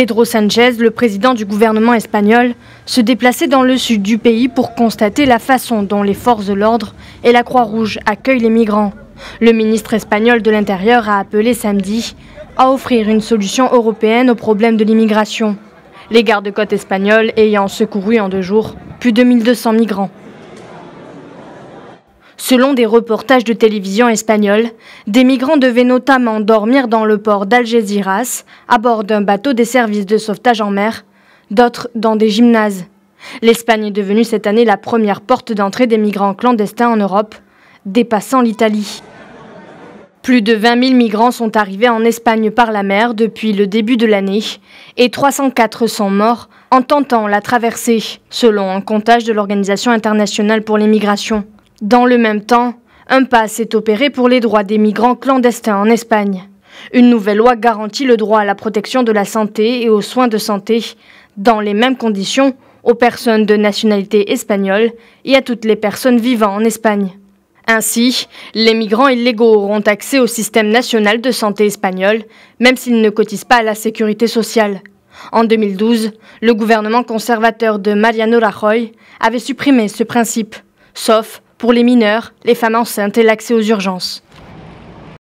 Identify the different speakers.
Speaker 1: Pedro Sánchez, le président du gouvernement espagnol, se déplaçait dans le sud du pays pour constater la façon dont les forces de l'ordre et la Croix-Rouge accueillent les migrants. Le ministre espagnol de l'Intérieur a appelé samedi à offrir une solution européenne au problème de l'immigration. Les gardes-côtes espagnols ayant secouru en 2 jours plus de 1200 migrants. Selon des reportages de télévision espagnols, des migrants devaient notamment dormir dans le port d'Algeciras, à bord d'un bateau des services de sauvetage en mer, d'autres dans des gymnases. L'Espagne est devenue cette année la première porte d'entrée des migrants clandestins en Europe, dépassant l'Italie. Plus de 20 000 migrants sont arrivés en Espagne par la mer depuis le début de l'année et 304 sont morts en tentant la traversée, selon un comptage de l'Organisation internationale pour les migrations. Dans le même temps, un pas s'est opéré pour les droits des migrants clandestins en Espagne. Une nouvelle loi garantit le droit à la protection de la santé et aux soins de santé, dans les mêmes conditions, aux personnes de nationalité espagnole et à toutes les personnes vivant en Espagne. Ainsi, les migrants illégaux auront accès au système national de santé espagnol, même s'ils ne cotisent pas à la sécurité sociale. En 2012, le gouvernement conservateur de Mariano Rajoy avait supprimé ce principe, sauf pour les mineurs, les femmes enceintes et l'accès aux urgences.